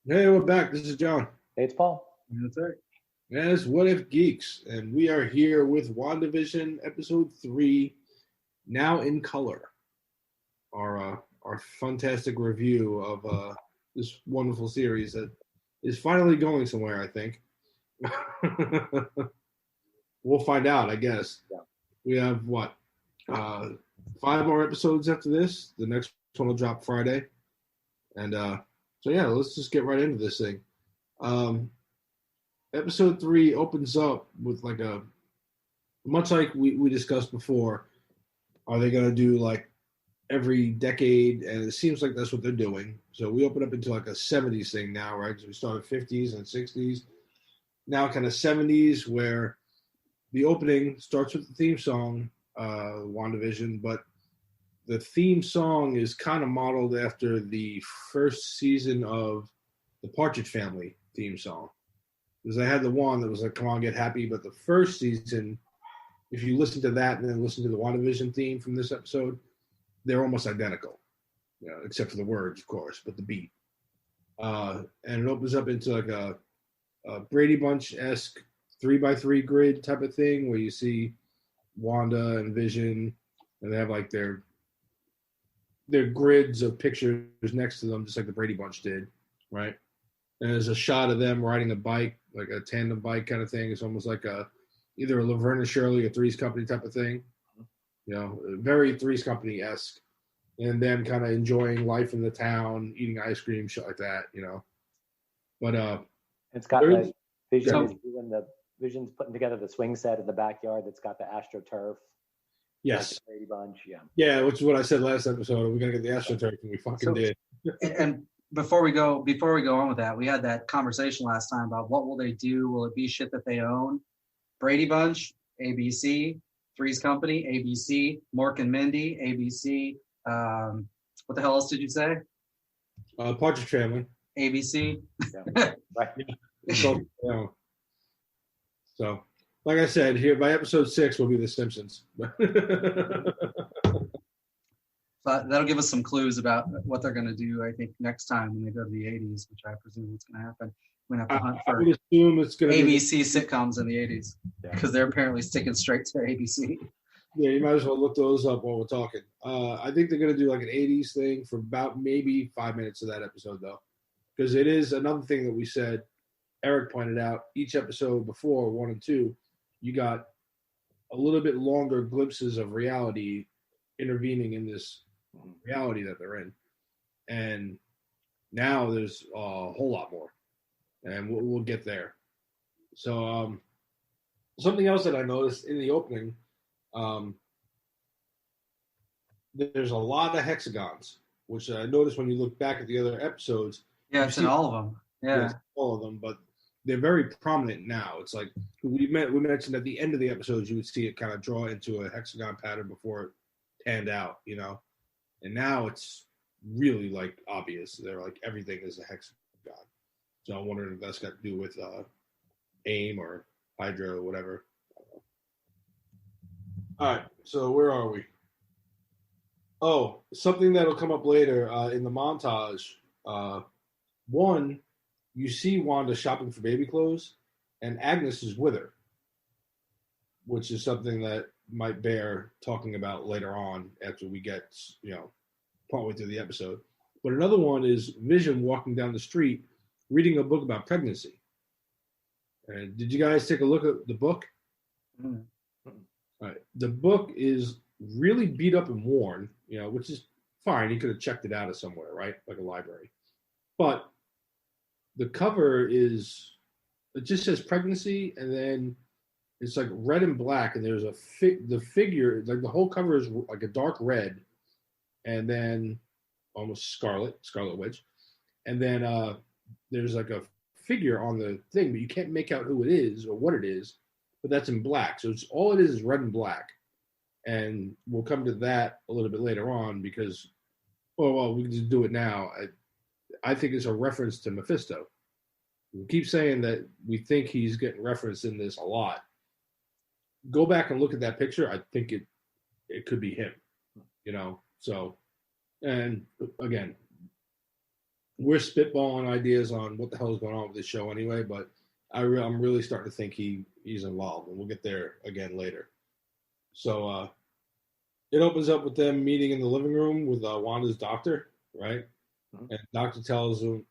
Hey, we're back. This is John. Hey, it's Paul. That's right. And it's What If Geeks, and we are here with Wandavision episode 3, now in color. Our fantastic review of this wonderful series that is finally going somewhere. I think we'll find out. I guess Yeah. we have what 5 more episodes after this. The next one will drop Friday, and so yeah, let's just get right into this thing. Episode 3 opens up with like a much like we discussed before. Are they going to do like every decade? And it seems like that's what they're doing. So we open up into like a 70s thing now, right? So we started 50s and 60s. Now kind of 70s, where the opening starts with the theme song, WandaVision, but the theme song is kind of modeled after the first season of the Partridge Family theme song. Because I had the one that was like, come on, get happy. But the first season, if you listen to that and then listen to the WandaVision theme from this episode, they're almost identical. You know, except for the words, of course, but the beat. And it opens up into like a Brady Bunch-esque 3x3 grid type of thing where you see Wanda and Vision, and they have like their grids of pictures next to them, just like the Brady Bunch did, right? And there's a shot of them riding a bike, like a tandem bike kind of thing. It's almost like either a Laverne and Shirley or Three's Company type of thing. You know, very Three's Company-esque. And then kind of enjoying life in the town, eating ice cream, shit like that, you know. But It's got the Vision So- is doing the Vision's putting together the swing set in the backyard that's got the AstroTurf. yes. Like the Brady Bunch, yeah. Yeah, which is what I said last episode. We're going to get the AstroTurf, and we fucking did. And before we go on with that, we had that conversation last time about what will they do? Will it be shit that they own? Brady Bunch, ABC, Three's Company, ABC, Mork and Mindy, ABC. What the hell else did you say? Partridge Family. ABC. Yeah. Right. So, so, like I said, here by episode 6 will be The Simpsons. So that'll give us some clues about what they're going to do, I think, next time when they go to the 80s, which I presume is going to happen. We're going to have to hunt I for would assume it's going to be. ABC sitcoms in the 80s because they're apparently sticking straight to ABC. Yeah, you might as well look those up while we're talking. I think they're going to do like an 80s thing for about maybe 5 minutes of that episode, though. Because it is another thing that we said, Eric pointed out, each episode before, 1 and 2, you got a little bit longer glimpses of reality intervening in this reality that they're in. And now there's a whole lot more. And we'll get there. So something else that I noticed in the opening, there's a lot of hexagons, which I noticed when you look back at the other episodes. Yeah, it's in all of them. Yeah. Yes, all of them, but they're very prominent now. It's like we mentioned at the end of the episodes, you would see it kind of draw into a hexagon pattern before it panned out, you know. And now it's really like obvious. They're like everything is a hexagon. So I'm wondering if that's got to do with AIM or Hydra or whatever. All right, so where are we? Oh, something that'll come up later in the montage. One, you see Wanda shopping for baby clothes, and Agnes is with her, which is something that might bear talking about later on after we get, partway through the episode. But another one is Vision walking down the street reading a book about pregnancy. And did you guys take a look at the book? Mm. All right. The book is really beat up and worn, which is fine. You could have checked it out of somewhere, right? Like a library. But the cover it just says pregnancy, and then it's like red and black, and there's the figure, like the whole cover is like a dark red, and then almost scarlet witch, and then there's like a figure on the thing, but you can't make out who it is or what it is, but that's in black. So it's all it is red and black. And we'll come to that a little bit later on because, we can just do it now. I think it's a reference to Mephisto. We keep saying that we think he's getting referenced in this a lot. Go back and look at that picture. I think it could be him, So, and again, we're spitballing ideas on what the hell is going on with this show anyway, but I'm really starting to think he's involved, and we'll get there again later. So it opens up with them meeting in the living room with Wanda's doctor, right? Mm-hmm. And doctor tells them,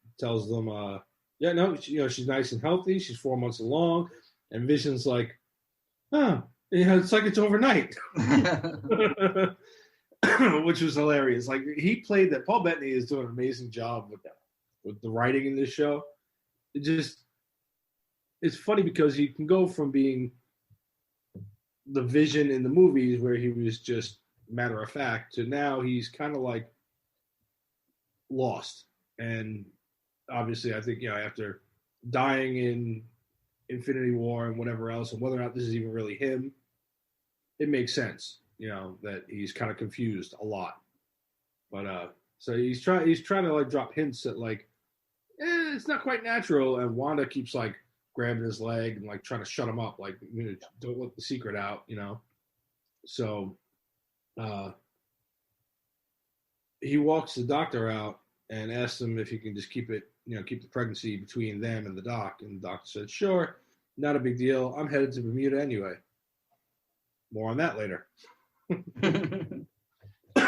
yeah, no, she's nice and healthy. She's 4 months along, and Vision's like, it's like it's overnight, which was hilarious. Like he played that. Paul Bettany is doing an amazing job with the writing in this show. It's funny because he can go from being the Vision in the movies where he was just matter of fact to now he's kind of like lost. And obviously I think, after dying in Infinity War and whatever else, and whether or not this is even really him, it makes sense, that he's kind of confused a lot. But so he's trying to like drop hints that like, it's not quite natural, and Wanda keeps like grabbing his leg and like trying to shut him up, like, don't let the secret out, So he walks the doctor out and asks him if he can just keep the pregnancy between them and the doc. And the doctor said, sure, not a big deal. I'm headed to Bermuda anyway. More on that later. And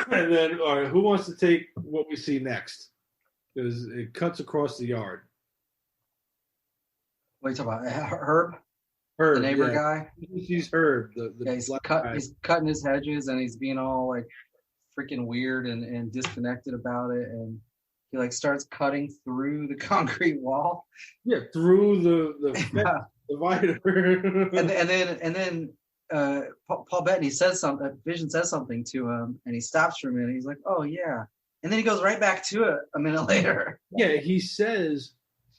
then, all right, who wants to take what we see next? Because it cuts across the yard. What are you talking about? Herb? Herb, the neighbor guy? He's Herb. He's cutting his hedges, and he's being all like freaking weird and disconnected about it, and he like starts cutting through the concrete wall. Yeah, through the divider. and then Paul Bettany says something. Vision says something to him, and he stops for a minute. He's like, "Oh yeah," and then he goes right back to it a minute later. Yeah, he says,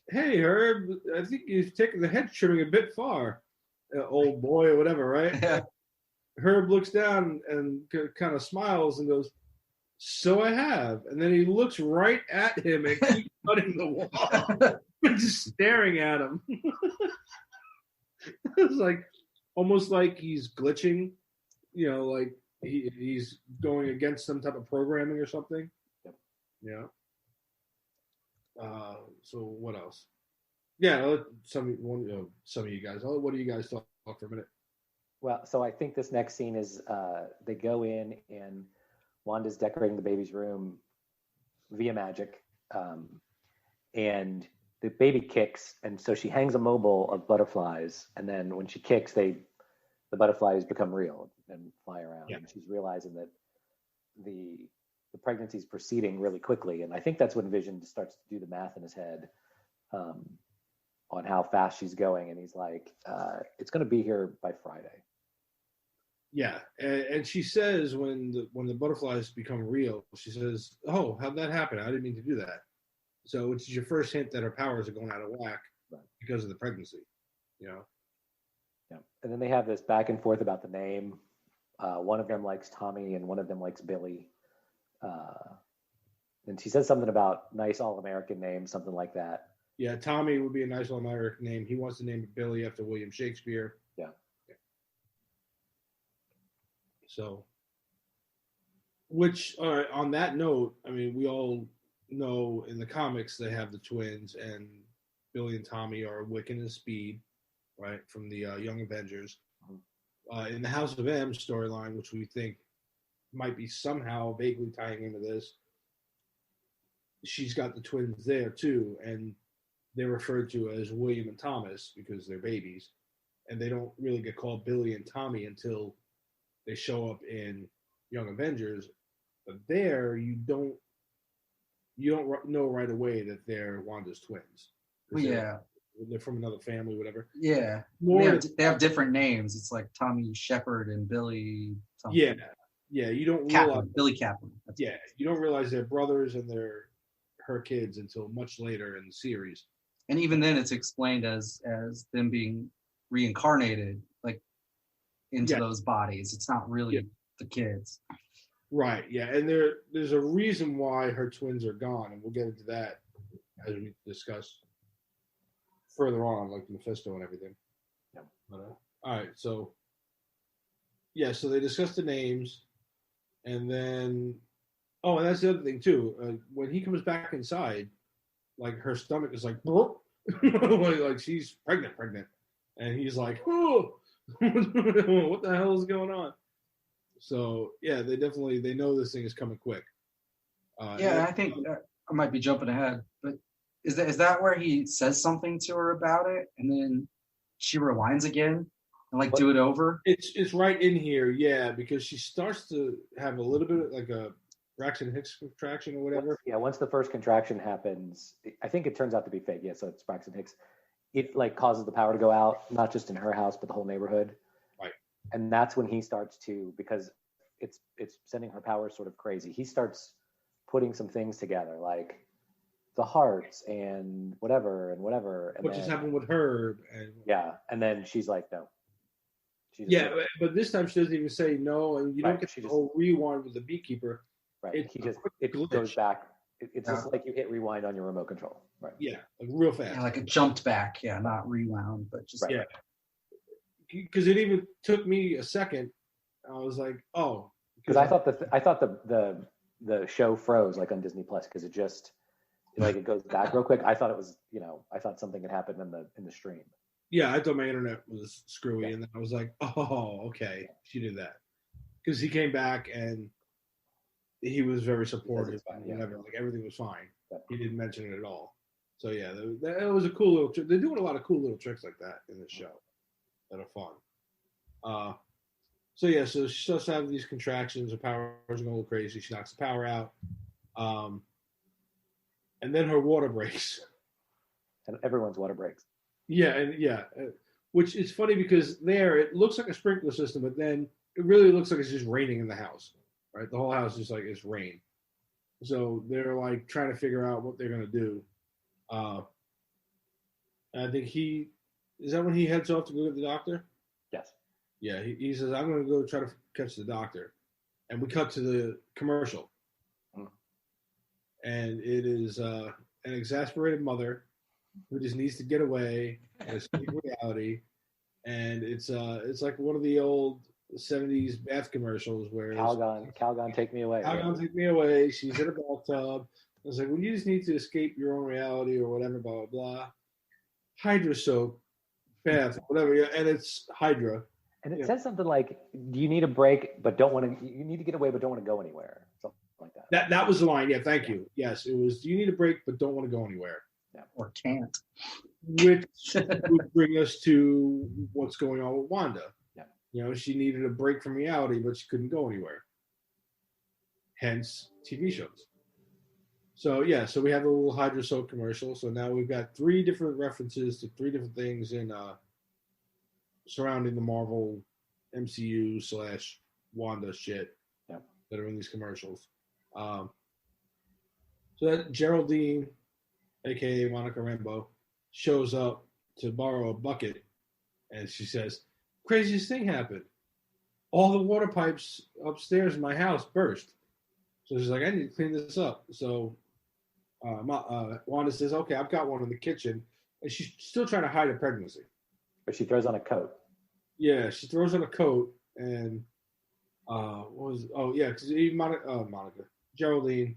"Hey Herb, I think you've taken the hedge trimming a bit far, old boy," or whatever, right? Yeah. Herb looks down and kind of smiles and goes, "So I have." And then he looks right at him and keeps cutting the wall, just staring at him. It's like almost like he's glitching, like he's going against some type of programming or something. Yeah. So what else? Yeah, some of you guys. What do you guys talk for a minute? Well, so I think this next scene is they go in and Wanda's decorating the baby's room via magic, and the baby kicks, and so she hangs a mobile of butterflies, and then when she kicks, the butterflies become real and fly around. Yeah. And she's realizing that the pregnancy is proceeding really quickly, and I think that's when Vision starts to do the math in his head on how fast she's going, and he's like, "It's going to be here by Friday." Yeah, and she says when the butterflies become real, she says, "Oh, how'd that happen? I didn't mean to do that." So it's your first hint that her powers are going out of whack because of the pregnancy, Yeah. And then they have this back and forth about the name. One of them likes Tommy and one of them likes Billy. And she says something about nice all-American name, something like that. Yeah, Tommy would be a nice all-American name. He wants to name it Billy after William Shakespeare. Yeah. So, which, on that note, I mean, we all know in the comics they have the twins, and Billy and Tommy are Wiccan and Speed, right, from the Young Avengers. In the House of M storyline, which we think might be somehow vaguely tying into this, she's got the twins there too, and they're referred to as William and Thomas because they're babies, and they don't really get called Billy and Tommy until they show up in Young Avengers. But there, you don't know right away that they're Wanda's twins. Well, yeah. They're from another family, whatever. Yeah. They have different names. It's like Tommy Shepard and Billy something. Yeah. Yeah, you don't Kaplan, realize Billy Kaplan. You don't realize they're brothers and they're her kids until much later in the series. And even then it's explained as them being reincarnated like into those bodies. It's not really the kids. Right, yeah. And there's a reason why her twins are gone, and we'll get into that as we discuss further on, like Mephisto and everything. Yeah. But, all right, so so they discuss the names, and then and that's the other thing too. When he comes back inside, like her stomach is like, like she's pregnant, and he's like, oh, what the hell is going on? So yeah, they know this thing is coming quick. I think I might be jumping ahead, but is that where he says something to her about it, and then she rewinds again and like do it over? It's right in here, yeah, because she starts to have a little bit of like a Braxton Hicks contraction or whatever. Once the first contraction happens, I think it turns out to be fake. Yeah, so it's Braxton Hicks. It like causes the power to go out, not just in her house, but the whole neighborhood. Right. And that's when he starts to, because it's sending her power sort of crazy. He starts putting some things together, like the hearts and whatever. And what just happened with Herb? And then she's like, no. But this time she doesn't even say no, and you don't get the whole rewind with the beekeeper. Right. It goes back. It's just like you hit rewind on your remote control. Right. Yeah, like real fast. Yeah, like it jumped back. Yeah, not rewound, but just Because it even took me a second. I was like, oh. Because I thought the show froze like on Disney Plus because it just like it goes back real quick. I thought it was I thought something had happened in the stream. Yeah, I thought my internet was screwy, and then I was like, oh, okay, she did that because he came back and he was very supportive and whatever. Like everything was fine. Yeah. He didn't mention it at all. So yeah, that was a cool little trick. They're doing a lot of cool little tricks like that in this show that are fun. So she starts to have these contractions. Her power is going a little crazy. She knocks the power out. And then her water breaks. And everyone's water breaks. Which is funny because there it looks like a sprinkler system, but then it really looks like it's just raining in the house, right? The whole house is just like it's rain. So they're like trying to figure out what they're gonna do. I think is that when he heads off to go get the doctor? Yes. Yeah, he says, I'm gonna go try to catch the doctor. And we cut to the commercial. And it is an exasperated mother who just needs to get away and escape reality. And it's like one of the old 70s bath commercials where Calgon, take me away. Calgon, take me away. She's in a bathtub. I was like, well, you just need to escape your own reality or whatever, blah, blah, blah. Hydra soap, bath, whatever. Yeah, and it's Hydra. And it says something like, do you need a break, but don't want to, you need to get away, but don't want to go anywhere. Something like that. That was the line. Yeah, thank you. Yes, it was, do you need a break, but don't want to go anywhere? Yeah, or can't. Which would bring us to what's going on with Wanda. Yeah. She needed a break from reality, but she couldn't go anywhere. Hence, TV shows. So we have a little Hydra soap commercial. So now we've got 3 different references to 3 different things in surrounding the Marvel MCU / Wanda shit that are in these commercials. So that Geraldine, aka Monica Rambeau, shows up to borrow a bucket, and she says, "Craziest thing happened. All the water pipes upstairs in my house burst." So she's like, "I need to clean this up." So Wanda says, "Okay, I've got one in the kitchen," and she's still trying to hide a pregnancy. But she throws on a coat. Yeah, she throws on a coat, and because Monica Geraldine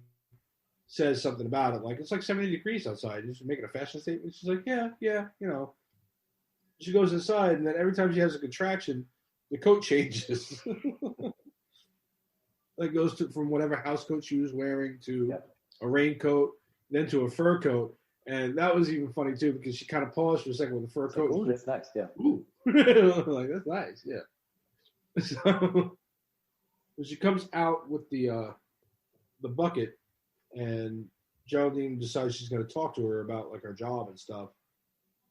says something about it, like it's like 70 degrees outside. She's making a fashion statement. She's like, yeah. She goes inside, and then every time she has a contraction, the coat changes. Like goes from whatever house coat she was wearing to a raincoat, then to a fur coat. And that was even funny too, because she kind of paused for a second with the fur coat. Ooh, that's nice. Yeah. Ooh. Like, that's nice. Yeah. So she comes out with the bucket, and Geraldine decides she's going to talk to her about like her job and stuff.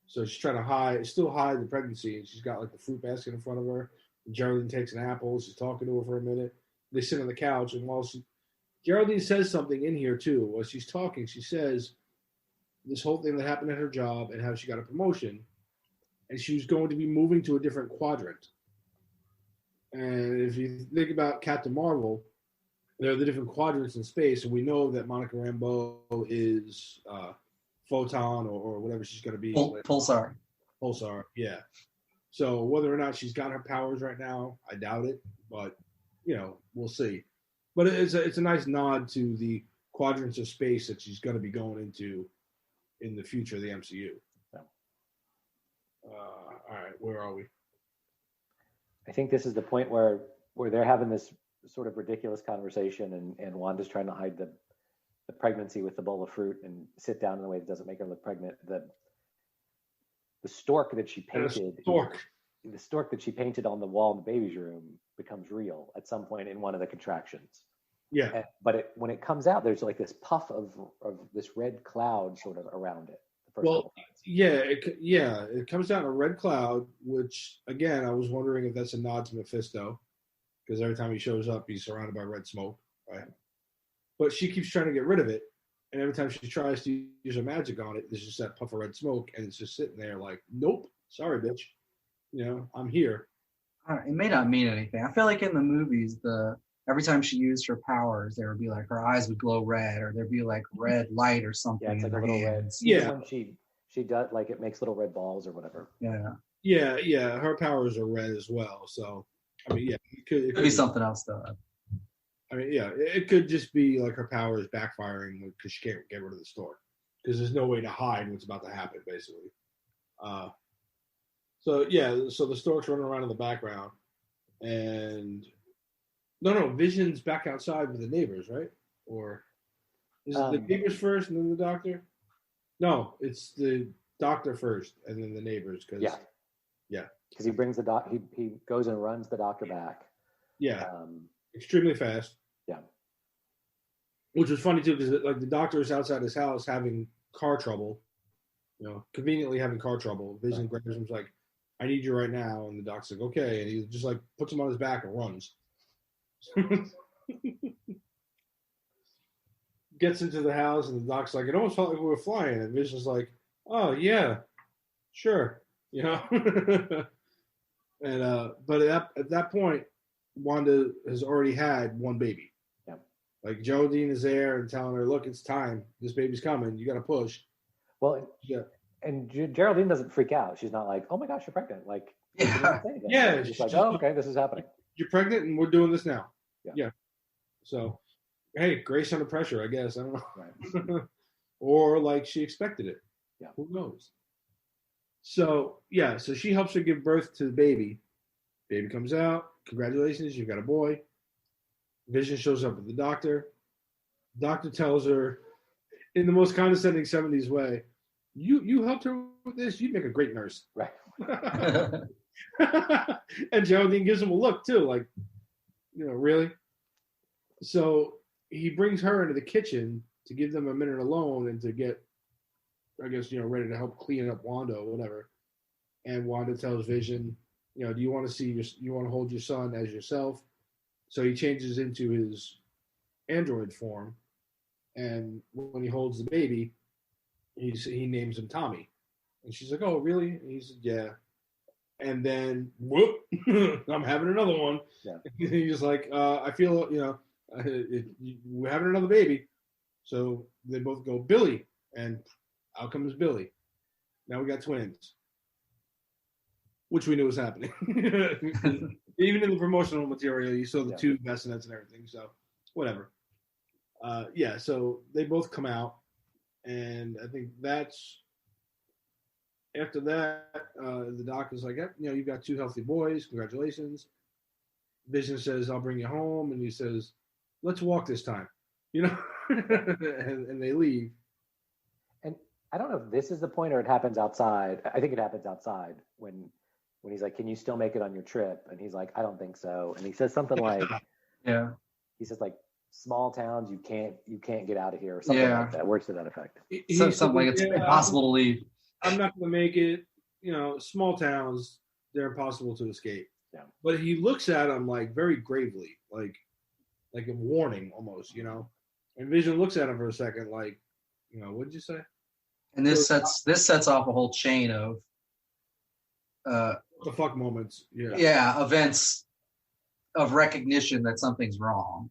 So she's trying to still hide the pregnancy, and she's got like the fruit basket in front of her. And Geraldine takes an apple. She's talking to her for a minute. They sit on the couch, and Geraldine says something in here too. While she's talking, she says this whole thing that happened at her job and how she got a promotion, and she was going to be moving to a different quadrant. And if you think about Captain Marvel, there are the different quadrants in space, and we know that Monica Rambeau is Photon or whatever she's going to be. Pulsar, yeah. So whether or not she's got her powers right now, I doubt it, but we'll see. But it's a nice nod to the quadrants of space that she's going to be going into in the future of the MCU. Yeah. All right, where are we? I think this is the point where they're having this sort of ridiculous conversation, and Wanda's trying to hide the pregnancy with the bowl of fruit and sit down in a way that doesn't make her look pregnant. The stork that she painted, the stork that she painted on the wall in the baby's room becomes real at some point in one of the contractions. Yeah. But when it comes out, there's like this puff of this red cloud sort of around it. It comes down a red cloud, which again I was wondering if that's a nod to Mephisto, because every time he shows up, he's surrounded by red smoke, right? But she keeps trying to get rid of it, and every time she tries to use her magic on it, there's just that puff of red smoke, and it's just sitting there like, nope, sorry, bitch, I'm here. It may not mean anything. I feel like in the movies, every time she used her powers, there would be like her eyes would glow red, or there'd be like red light or something. Yeah, it's like a little red. Yeah, when she does, like, it makes little red balls or whatever. Yeah. Her powers are red as well. So I mean, yeah, it could be something else though. I mean, yeah, it could just be like her powers backfiring because she can't get rid of the stork, because there's no way to hide what's about to happen, basically. So the stork's running around in the background, and no, Vision's back outside with the neighbors, right? Or is it the neighbors first and then the doctor? No, it's the doctor first and then the neighbors. Because he brings he goes and runs the doctor back. Yeah, extremely fast. Yeah, which was funny too, because like the doctor is outside his house having car trouble, conveniently having car trouble. Vision grabs him, like, "I need you right now," and the doc's like, "Okay," and he just like puts him on his back and runs. Gets into the house, and the doc's like, "It almost felt like we were flying," and Vision's like, "Oh yeah, sure," And but at that point, Wanda has already had one baby. Yeah. Like Geraldine is there and telling her, "Look, it's time. This baby's coming. You got to push." Well, yeah. And Geraldine doesn't freak out. She's not like, "Oh my gosh, you're pregnant!" Like, yeah. She's like, "Oh, okay, this is happening. You're pregnant, and we're doing this now." Yeah. So, hey, grace under pressure, I guess. I don't know. Right. Or like she expected it. Yeah. Who knows? So she helps her give birth to the baby. Baby comes out. Congratulations, you've got a boy. Vision shows up with the doctor. Doctor tells her, in the most condescending 70s way, you helped her with this? You'd make a great nurse. Right. And Geraldine gives him a look, too, like, really? So he brings her into the kitchen to give them a minute alone and to get, I guess, ready to help clean up Wanda or whatever. And Wanda tells Vision, do you want to hold your son as yourself? So he changes into his android form. And when he holds the baby, he names him Tommy. And she's like, "Oh, really?" And he said, "Yeah." And then, whoop, I'm having another one. Yeah. He's like, "I feel, we're having another baby." So they both go, "Billy." And out comes Billy. Now we got twins. Which we knew was happening. Even in the promotional material, you saw the two bassinets and everything. So, whatever. So they both come out. And I think that's... After that, the doctor's like, "Yep, you've got two healthy boys. Congratulations." Vision says, "I'll bring you home." And he says, "Let's walk this time." And they leave. And I don't know if this is the point or it happens outside. I think it happens outside when he's like, "Can you still make it on your trip?" And he's like, "I don't think so." And he says something like, he says like, "Small towns, you can't get out of here," or something like that. Words to that effect. Something like it's impossible to leave. I'm not going to make it. Small towns, they're impossible to escape. Yeah. But he looks at him like very gravely, like a warning almost, And Vision looks at him for a second, like, what did you say? And this sets off a whole chain of what the fuck moments. Events of recognition that something's wrong.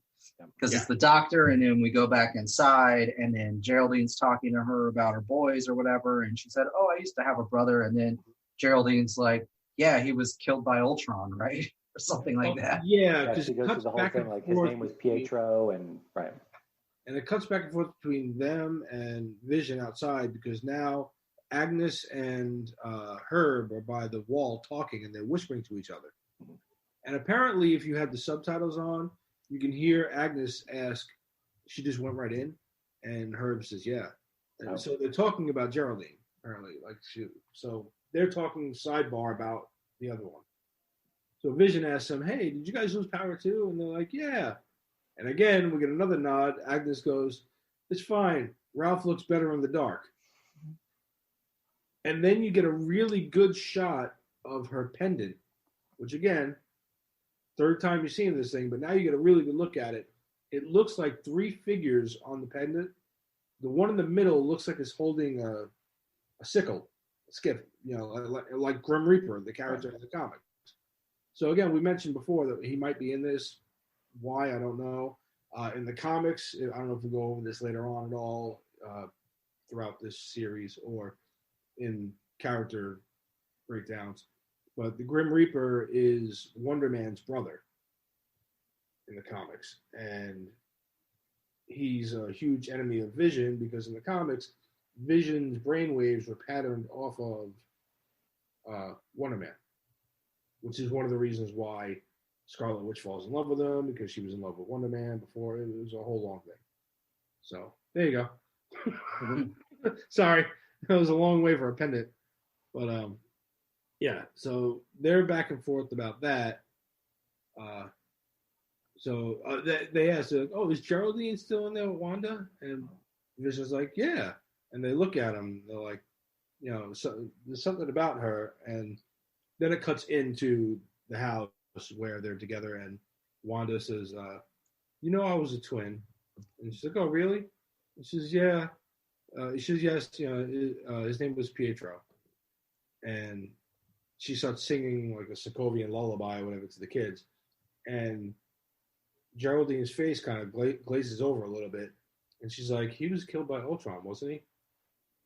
Because it's the doctor, and then we go back inside, and then Geraldine's talking to her about her boys or whatever, and she said, "Oh, I used to have a brother," and then Geraldine's like, "Yeah, he was killed by Ultron, right?" Or something like that. Yeah, because she goes through the whole thing, like his name was Pietro, and right. And it cuts back and forth between them and Vision outside because now Agnes and Herb are by the wall talking and they're whispering to each other. And apparently, if you have the subtitles on, you can hear Agnes ask, she just went right in, and Herb says, yeah. And so they're talking about Geraldine, apparently. So they're talking sidebar about the other one. So Vision asks them, hey, did you guys lose power too? And they're like, yeah. And again, we get another nod. Agnes goes, it's fine. Ralph looks better in the dark. And then you get a really good shot of her pendant, which again, third time you're seeing this thing, but now you get a really good look at it. It looks like three figures on the pendant. The one in the middle looks like it's holding a sickle, a skiff, like Grim Reaper, the character in the comic. So again, we mentioned before that he might be in this. Why, I don't know. In the comics, I don't know if we'll go over this later on at all throughout this series or in character breakdowns. But the Grim Reaper is Wonder Man's brother in the comics. And he's a huge enemy of Vision because in the comics, Vision's brainwaves were patterned off of Wonder Man, which is one of the reasons why Scarlet Witch falls in love with him, because she was in love with Wonder Man before. It was a whole long thing. So there you go. Sorry, that was a long way for a pendant. But yeah, so they're back and forth about that. They asked, like, oh, is Geraldine still in there with Wanda? And Vision's like, yeah. And they look at him. They're like, so there's something about her. And then it cuts into the house where they're together. And Wanda says, I was a twin. And she's like, oh, really? And she says, yeah. She says, yes, his name was Pietro. And she starts singing like a Sokovian lullaby or whatever to the kids. And Geraldine's face kind of glazes over a little bit. And she's like, he was killed by Ultron, wasn't he?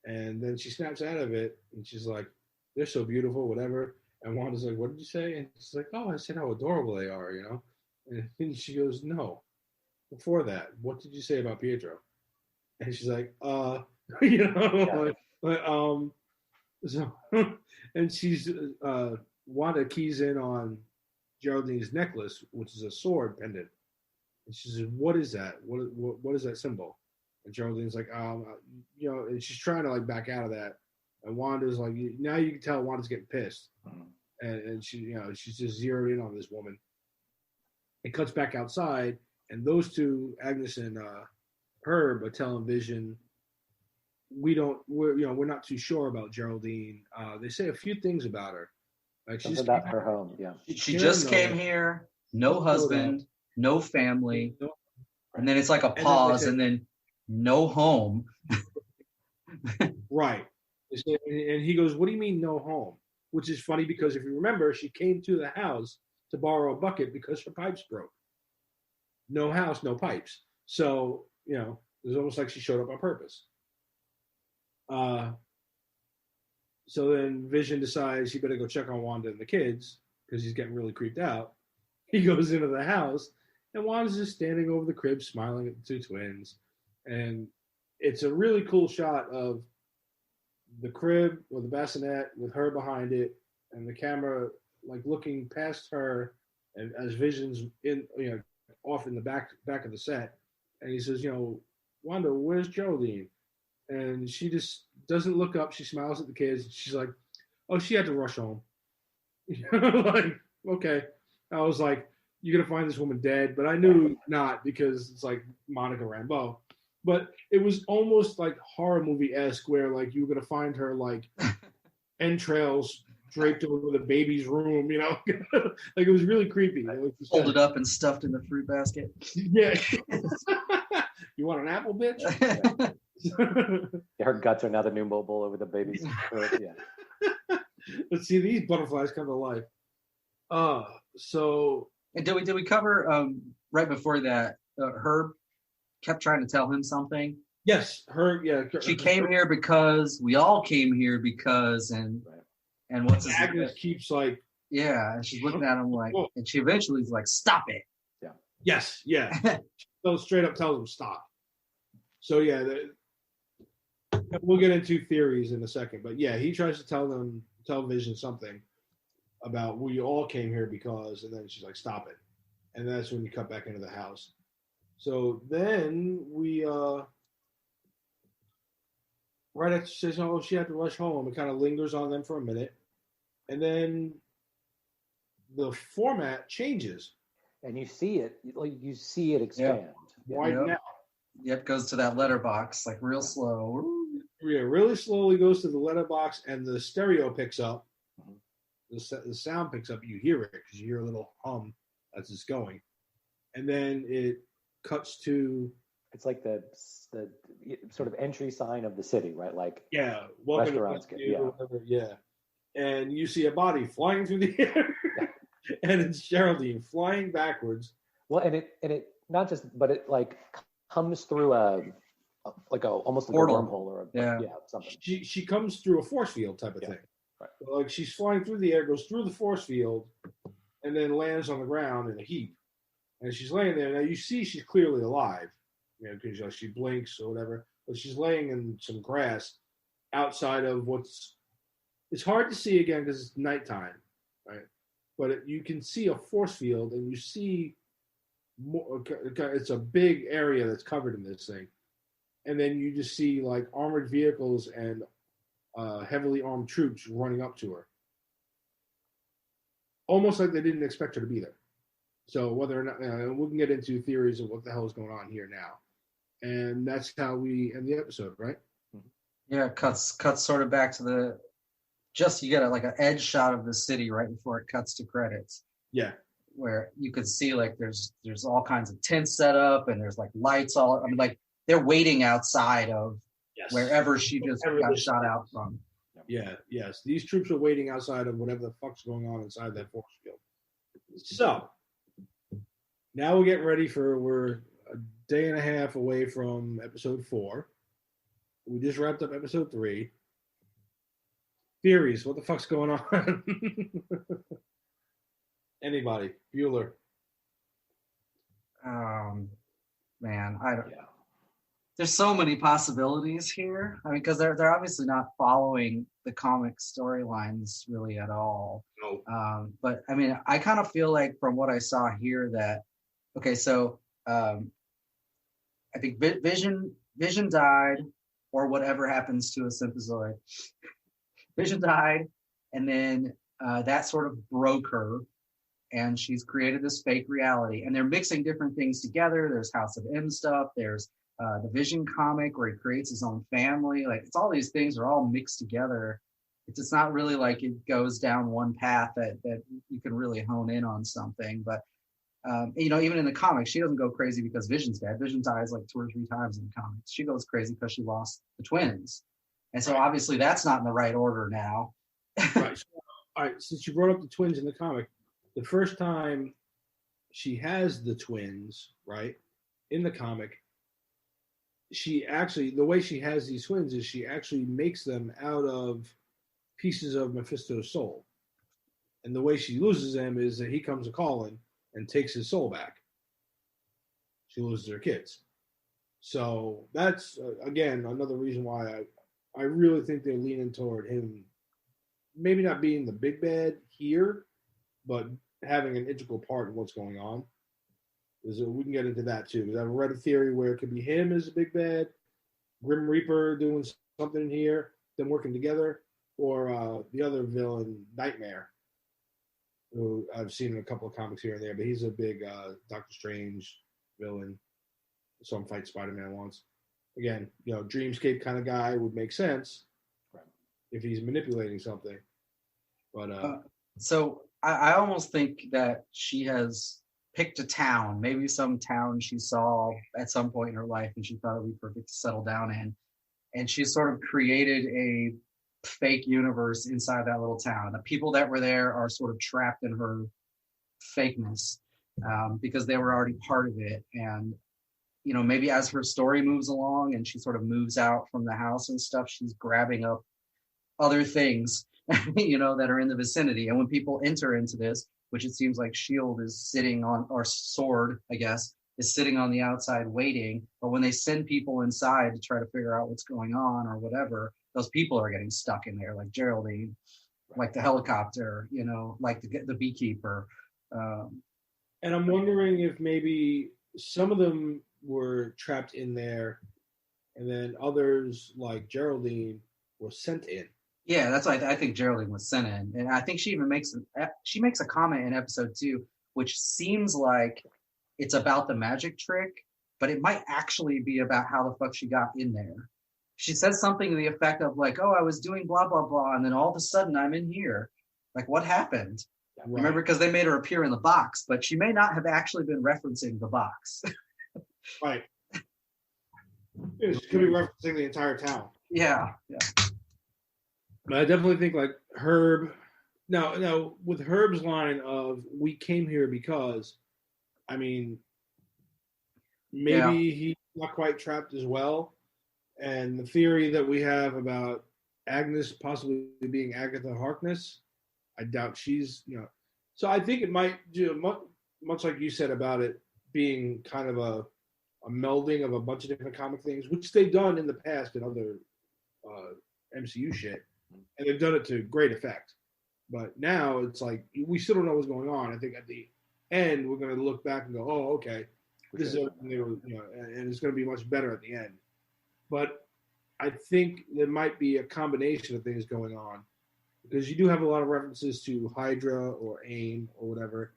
And then she snaps out of it. And she's like, they're so beautiful, whatever. And Wanda's like, what did you say? And she's like, oh, I said how adorable they are, And she goes, no. Before that, what did you say about Pietro? And she's like, Yeah. So, and she's, Wanda keys in on Geraldine's necklace, which is a sword pendant. And she says, what is that? What is that symbol? And Geraldine's like, and she's trying to like back out of that. And Wanda's like, now you can tell Wanda's getting pissed. And she, she's just zeroed in on this woman. It cuts back outside, and those two, Agnes and Herb, are telling Vision, we're not too sure about Geraldine. They say a few things about her. Like she's about her home, yeah. She just came here, no husband, no family, and then it's like a pause, and then no home. Right. And he goes, what do you mean no home? Which is funny because if you remember, she came to the house to borrow a bucket because her pipes broke. No house, no pipes. So, it was almost like she showed up on purpose. So then Vision decides he better go check on Wanda and the kids because he's getting really creeped out. He goes into the house, and Wanda's just standing over the crib smiling at the two twins. And it's a really cool shot of the crib or the bassinet with her behind it, and the camera like looking past her, and as Vision's in, off in the back of the set, and he says, Wanda, where's Geraldine? And she just doesn't look up. She smiles at the kids. She's like, oh, she had to rush home. Like, okay. I was like, you're going to find this woman dead. But I knew not because it's like Monica Rambeau. But it was almost like horror movie-esque where like you were going to find her like entrails draped over the baby's room, like it was really creepy. Like, folded up and stuffed in the fruit basket. Yeah. You want an apple, bitch? Her guts are now the new mobile over the baby's foot. Yeah. Let's see, these butterflies come to life. So and did we cover right before that? Herb kept trying to tell him something. Yes, Herb. Yeah, she came here because we all came here because and what's his Agnes keeps like and she's looking at him like, and she eventually is like, stop it. Yeah. Yes, yeah. So straight up tells him stop. So yeah, we'll get into theories in a second, but yeah, he tries to tell Vision something about we all came here because, and then she's like, stop it. And that's when you cut back into the house. So then we, right after she says, oh, she had to rush home, it kind of lingers on them for a minute. And then the format changes. And you see it, you see it expand. Right now. Yep, goes to that letterbox, like real slow. Yeah, really slowly goes to the letterbox, and the stereo picks up. The sound picks up. You hear it because you hear a little hum as it's going, and then it cuts to. It's like the sort of entry sign of the city, right? Like restaurants get and you see a body flying through the air, and it's Geraldine flying backwards. Well, and it not just, but it like comes through almost like a wormhole or something. She comes through a force field type of thing. Right. So like she's flying through the air, goes through the force field, and then lands on the ground in a heap. And she's laying there. Now you see she's clearly alive, because she blinks or whatever. But she's laying in some grass outside of it's hard to see again because it's nighttime, right? But you can see a force field, and you see more. It's a big area that's covered in this thing, and then you just see like armored vehicles and heavily armed troops running up to her, almost like they didn't expect her to be there. So whether or not we can get into theories of what the hell is going on here now, and that's how we end the episode, right? Yeah, cuts sort of back to you get like an edge shot of the city right before it cuts to credits. Yeah, where you could see like there's all kinds of tents set up and there's like lights all. I mean, like they're waiting outside of wherever she just got shot out from. Yeah, yes. These troops are waiting outside of whatever the fuck's going on inside that force field. So, now we're getting ready we're a day and a half away from episode 4. We just wrapped up episode 3. Theories, what the fuck's going on? Anybody? Bueller. Man, I don't know. There's so many possibilities here. I mean, because they're obviously not following the comic storylines really at all. No. But I mean, I kind of feel like from what I saw here that I think Vision died, or whatever happens to a synthozoid. Vision died, and then that sort of broke her, and she's created this fake reality. And they're mixing different things together. There's House of M stuff. There's the Vision comic where he creates his own family. Like, it's all these things are all mixed together. It's not really like it goes down one path that you can really hone in on something. But even in the comics, she doesn't go crazy because Vision's dead. Vision dies like 2 or 3 times in the comics. She goes crazy because she lost the twins. And so obviously that's not in the right order now. Right. So, all right. Since you brought up the twins in the comic, the first time she has the twins, right, in the comic, the way she has these twins is she actually makes them out of pieces of Mephisto's soul. And the way she loses them is that he comes a calling and takes his soul back. She loses her kids. So that's, again, another reason why I really think they're leaning toward him maybe not being the big bad here, but having an integral part in what's going on. We can get into that too, because I've read a theory where it could be him as a big bad, Grim Reaper doing something here, them working together, or the other villain, Nightmare, who I've seen in a couple of comics here and there, but he's a big Doctor Strange villain. Saw him fight Spider-Man once. Again, Dreamscape kind of guy would make sense if he's manipulating something. But so I almost think that she has picked a town, maybe some town she saw at some point in her life and she thought it would be perfect to settle down in. And she sort of created a fake universe inside that little town. The people that were there are sort of trapped in her fakeness because they were already part of it. And, maybe as her story moves along and she sort of moves out from the house and stuff, she's grabbing up other things, that are in the vicinity. And when people enter into this, which it seems like S.H.I.E.L.D. is sitting on, or S.W.O.R.D., I guess, is sitting on the outside waiting, but when they send people inside to try to figure out what's going on or whatever, those people are getting stuck in there, like Geraldine, like the helicopter, like the beekeeper. And I'm wondering if maybe some of them were trapped in there, and then others, like Geraldine, were sent in. Yeah, that's why I think Geraldine was sent in, and I think she even makes a comment in episode 2, which seems like it's about the magic trick, but it might actually be about how the fuck she got in there. She says something to the effect of like, "Oh, I was doing blah blah blah, and then all of a sudden I'm in here. Like, what happened?" Right. Remember, because they made her appear in the box, but she may not have actually been referencing the box. Right. She could be referencing the entire town. Yeah. But I definitely think like Herb. Now with Herb's line of "we came here because," I mean, maybe he's not quite trapped as well. And the theory that we have about Agnes possibly being Agatha Harkness, I doubt she's, So I think it might do much like you said about it being kind of a melding of a bunch of different comic things, which they've done in the past in other MCU shit, and they've done it to great effect. But now it's like we still don't know what's going on. I think at the end we're going to look back and go, "Oh, okay, this is everything they were," and it's going to be much better at the end. But I think there might be a combination of things going on because you do have a lot of references to Hydra or AIM or whatever.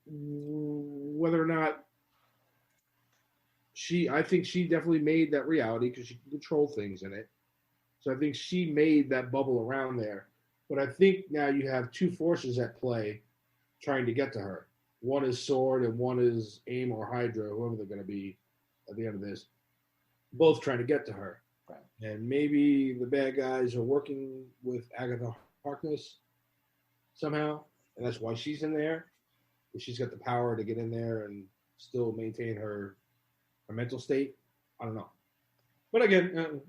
Whether or not I think she definitely made that reality because she can control things in it. So I think she made that bubble around there. But I think now you have two forces at play trying to get to her. One is Sword and one is AIM or Hydra, whoever they're going to be at the end of this. Both trying to get to her. Right. And maybe the bad guys are working with Agatha Harkness somehow, and that's why she's in there. She's got the power to get in there and still maintain her mental state. I don't know. But again,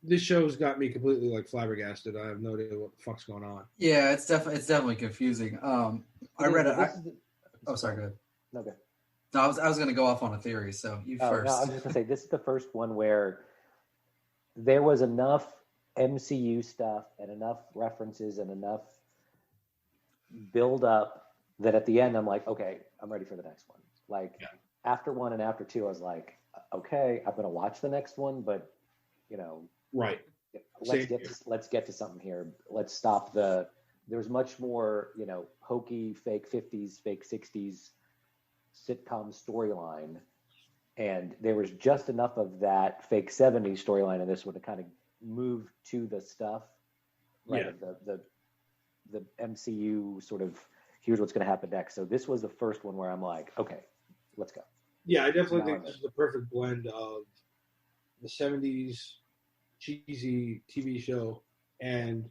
this show's got me completely like flabbergasted. I have no idea what the fuck's going on. Yeah, it's definitely confusing. I read it. Sorry, go ahead. No, go ahead. No, I was going to go off on a theory, so you first. No, I was just going to say, this is the first one where there was enough MCU stuff and enough references and enough build up that at the end I'm like, okay, I'm ready for the next one. Like after 1 and after 2, I was like, okay, I'm going to watch the next one, but right. Let's get to something here. Let's stop there's much more, hokey, fake 50s, fake 60s sitcom storyline, and there was just enough of that fake 70s storyline in this one to kind of move to the stuff, right? Yeah. The MCU sort of, here's what's going to happen next. So this was the first one where I'm like, okay, let's go. Yeah, I definitely think this is the perfect blend of the 70s cheesy TV show and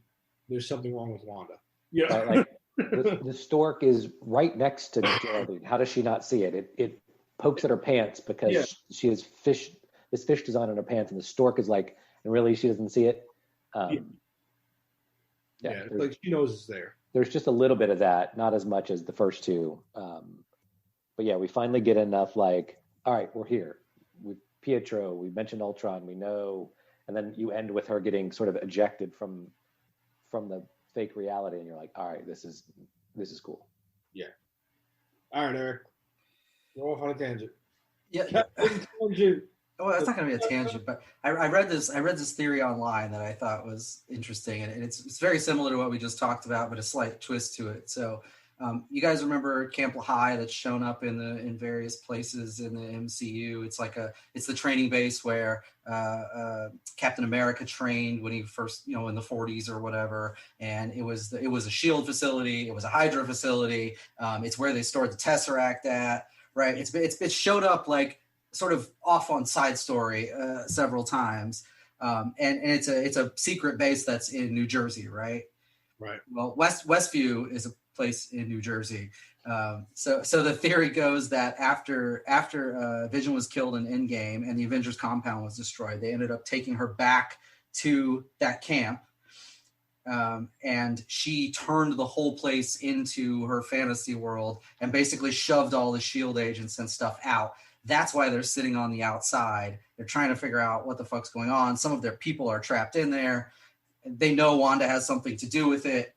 there's something wrong with Wanda. Yeah. Like, the stork is right next to Geraldine. How does she not see it? It pokes at her pants because she has this fish design on her pants, and the stork is like, and really she doesn't see it. Like she knows it's there. There's just a little bit of that, not as much as the first two. But yeah, we finally get enough like, all right, we're here. With Pietro, we mentioned Ultron, we know, and then you end with her getting sort of ejected from the fake reality, and you're like, all right, this is cool. Yeah. All right, Eric. Go off on a tangent. Yeah. Oh, that's not going to be a tangent, but I read this theory online that I thought was interesting, and it's very similar to what we just talked about, but a slight twist to it. So, you guys remember Camp High that's shown up in various places in the MCU? It's the training base where Captain America trained when he first, in the 40s or whatever, and it was a SHIELD facility, it was a Hydra facility, it's where they stored the Tesseract at, right? It's showed up like sort of off on Side Story several times, and it's a secret base that's in New Jersey, right? Right. Well, Westview is a place in New Jersey. So the theory goes that after Vision was killed in Endgame and the Avengers' compound was destroyed, they ended up taking her back to that camp. and she turned the whole place into her fantasy world and basically shoved all the S.H.I.E.L.D. agents and stuff out. That's why they're sitting on the outside. They're trying to figure out what the fuck's going on. Some of their people are trapped in there. They know Wanda has something to do with it,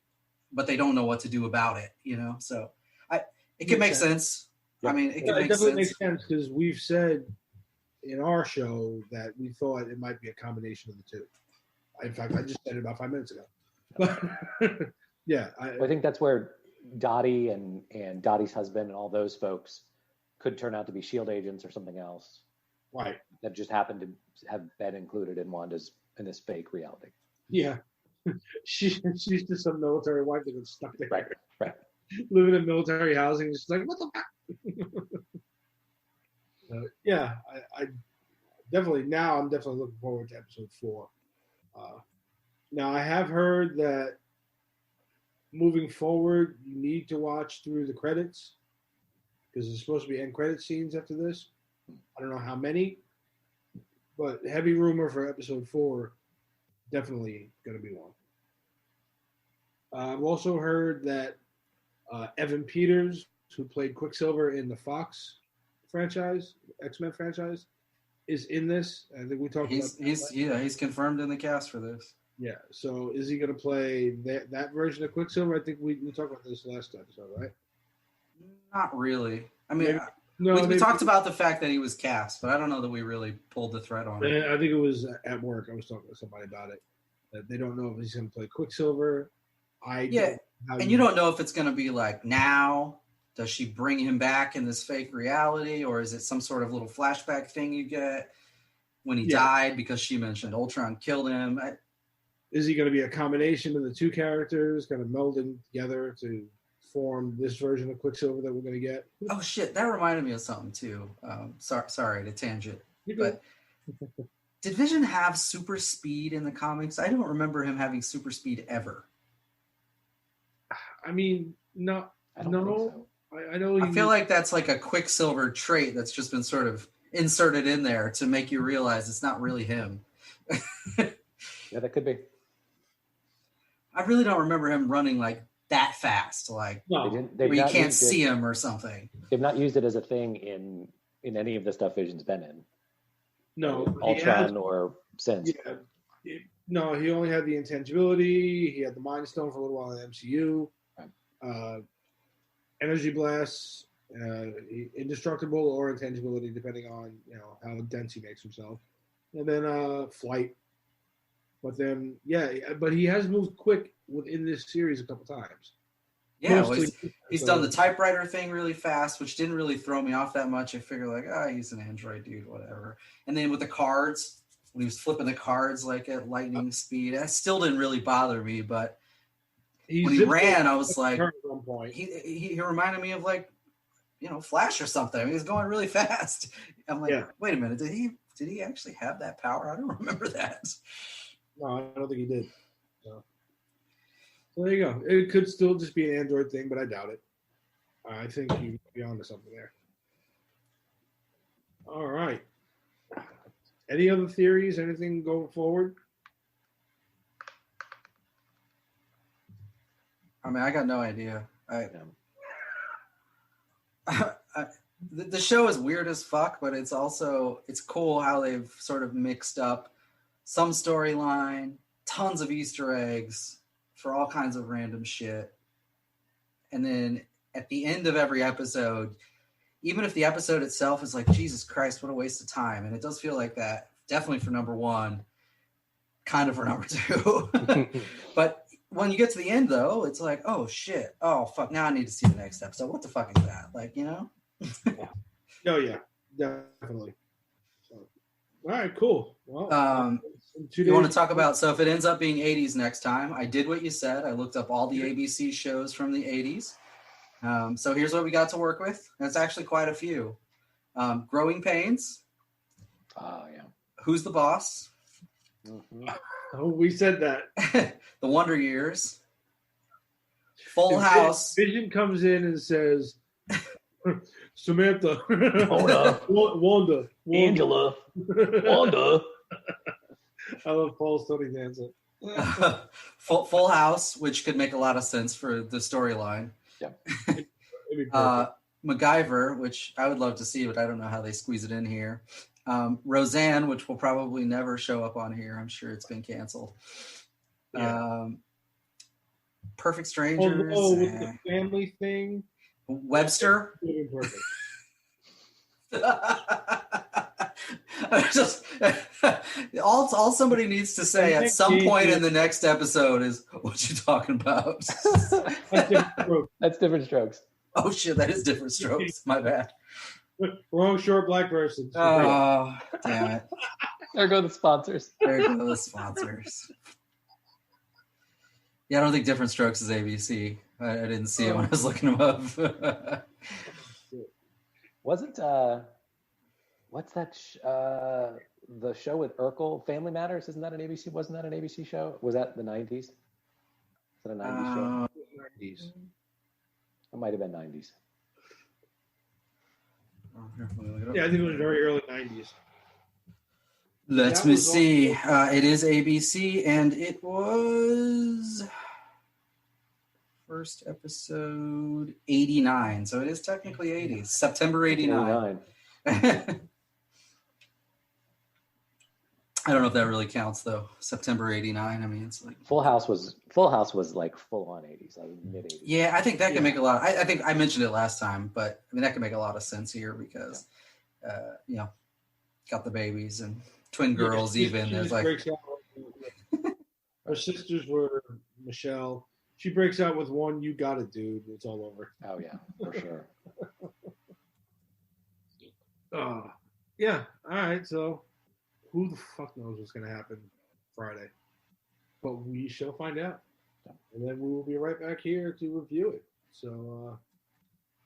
but they don't know what to do about it, So it could make sense. Yeah. I mean, it could make definitely sense. makes sense because we've said in our show that we thought it might be a combination of the two. In fact, I just said it about 5 minutes ago. But yeah, I think that's where Dottie and Dottie's husband and all those folks could turn out to be S.H.I.E.L.D. agents or something else. Right. That just happened to have been included in this fake reality. Yeah. She's just some military wife that got stuck there. Right. Living in military housing. She's like, what the fuck? Yeah, I'm definitely looking forward to episode 4. Now, I have heard that moving forward, you need to watch through the credits because there's supposed to be end credit scenes after this. I don't know how many, but heavy rumor for episode 4, definitely going to be one. I've also heard that Evan Peters, who played Quicksilver in the Fox franchise, X-Men franchise, is in this. I think we talked about that. He's confirmed in the cast for this. Yeah, so is he going to play that version of Quicksilver? I think we talked about this last episode, right? Not really. I mean, we talked about the fact that he was cast, but I don't know that we really pulled the thread on it. I think it was at work. I was talking to somebody about it. That they don't know if he's going to play Quicksilver. You don't know if it's going to be like now. Does she bring him back in this fake reality, or is it some sort of little flashback thing you get when he died because she mentioned Ultron killed him? Is he going to be a combination of the two characters, kind of melding together to form this version of Quicksilver that we're going to get? Oh shit, that reminded me of something too. Sorry to tangent, but did Vision have super speed in the comics? I don't remember him having super speed ever. I mean, no. I don't think so. I know. I feel like that's like a Quicksilver trait that's just been sort of inserted in there to make you realize it's not really him. Yeah, that could be. I really don't remember him running like that fast, like no. where you can't see him or something. They've not used it as a thing in any of the stuff Vision's been in. No, Ultron or since. Yeah, no, he only had the intangibility. He had the Mind Stone for a little while in the MCU. Right. Energy blasts, indestructible or intangibility, depending on how dense he makes himself, and then flight. But then, but he has moved quick within this series a couple times. Yeah, he's done the typewriter thing really fast, which didn't really throw me off that much. I figured like, he's an android dude, whatever. And then with the cards, when he was flipping the cards like at lightning speed, that still didn't really bother me. But when he ran, I was like, at one point. He reminded me of like, Flash or something. I mean, he was going really fast. I'm like, wait a minute, did he actually have that power? I don't remember that. No, I don't think he did. So there you go. It could still just be an Android thing, but I doubt it. I think you'd be onto something there. All right. Any other theories? Anything going forward? I mean, I got no idea. The show is weird as fuck, but it's cool how they've sort of mixed up some storyline, tons of Easter eggs for all kinds of random shit. And then at the end of every episode, even if the episode itself is like, Jesus Christ, what a waste of time. And it does feel like that, definitely for number 1, kind of for number 2. But when you get to the end, though, it's like, oh, shit. Oh, fuck. Now I need to see the next episode. What the fuck is that? Like, Oh, yeah. Definitely. So, all right, cool. Well, you want to talk about, so if it ends up being 80s next time, I did what you said. I looked up all the ABC shows from the 80s. So here's what we got to work with. That's actually quite a few. Growing Pains. Oh, yeah. Who's the Boss? Mm-hmm. Oh, we said that. The Wonder Years. Full House. Vision comes in and says, Samantha. Wanda. Angela. Wanda. I love Paul's Tony Danza. Full House, which could make a lot of sense for the storyline. Yeah. It'd be perfect. MacGyver, which I would love to see, but I don't know how they squeeze it in here. Roseanne, which will probably never show up on here. I'm sure it's been canceled. Yeah. Perfect Strangers. With the family thing. Webster. It'd be perfect. all somebody needs to say at some point in the next episode is, what you talking about? That's Different Strokes. Oh shit, that is Different Strokes. My bad. Wrong short black person. Oh, damn it. There go the sponsors. There go the sponsors. Yeah, I don't think Different Strokes is ABC. I didn't see it when I was looking them up. Wasn't what's that? The show with Urkel, Family Matters. Isn't that an ABC? Wasn't that an ABC show? Was that the 90s? Is that a 90s show? 90s. It might have been 90s. Yeah, I think it was very early 90s. Let me see. It is ABC, and it was first episode 89. So it is technically 80s. September 89. I don't know if that really counts though. September 89. I mean, it's like Full House was like full on 80s, like mid 80s. Yeah, I think that can make a lot. I think I mentioned it last time, but I mean that can make a lot of sense here because, got the babies and twin girls. Even there's like our sisters were Michelle. She breaks out with one. You got it, dude. It's all over. Oh yeah, for sure. Yeah. All right. So, who the fuck knows what's going to happen Friday? But we shall find out, and then we will be right back here to review it. So,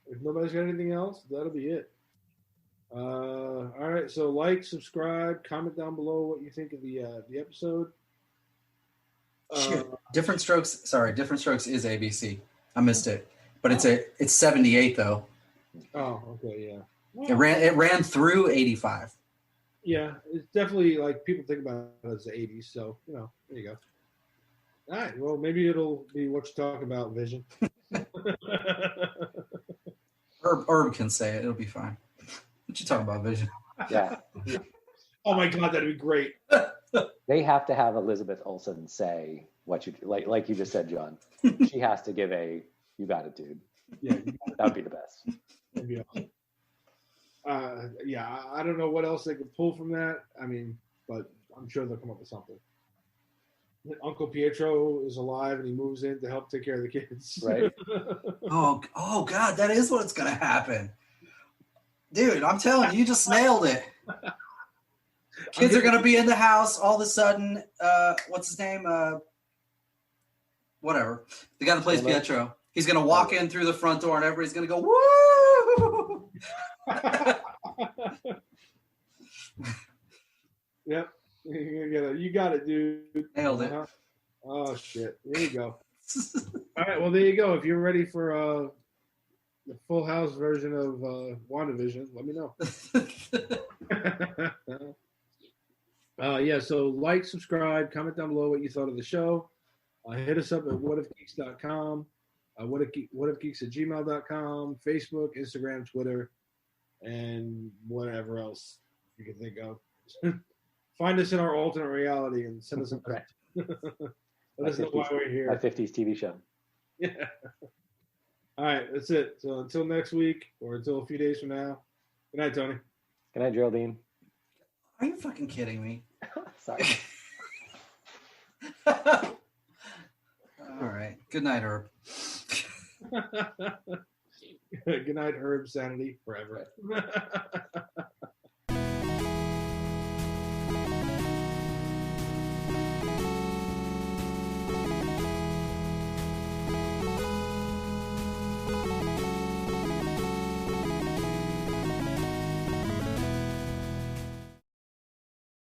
if nobody's got anything else, that'll be it. All right. So, like, subscribe, comment down below what you think of the episode. Different Strokes. Sorry, Different Strokes is ABC. I missed it, but it's 78 though. Oh, okay, yeah. It ran through 85. Yeah, it's definitely like people think about it as the 80s. So there you go. All right, well maybe it'll be what you talk about, Vision. Herb can say it. It'll be fine. What you talking about, Vision? Yeah. Oh my God, that'd be great. They have to have Elizabeth Olsen say what you like you just said, John. She has to give a "you got it, dude." Yeah, that would be the best. That'd be awesome. Yeah, I don't know what else they could pull from that. I mean, but I'm sure they'll come up with something. Uncle Pietro is alive and he moves in to help take care of the kids. Right. Oh God, that is what's gonna happen, dude. I'm telling you, you just nailed it. Kids are gonna be in the house all of a sudden. What's his name? Whatever. The guy that plays Pietro. He's gonna walk in through the front door, and everybody's gonna go woo. Yep. You got it, dude. Nailed it. Oh shit. There you go. All right. Well, there you go. If you're ready for the Full House version of WandaVision, let me know. Yeah, so like, subscribe, comment down below what you thought of the show. Hit us up at whatifgeeks.com, whatifgeeks@gmail.com, Facebook, Instagram, Twitter, and whatever else you can think of. Find us in our alternate reality and send us a message. Let us know why we're here. My 50s TV show. Yeah. All right, that's it. So until next week or until a few days from now. Good night, Tony. Good night, Geraldine. Are you fucking kidding me? Sorry. All right. Good night, Herb. Good night, Herb. Sanity forever.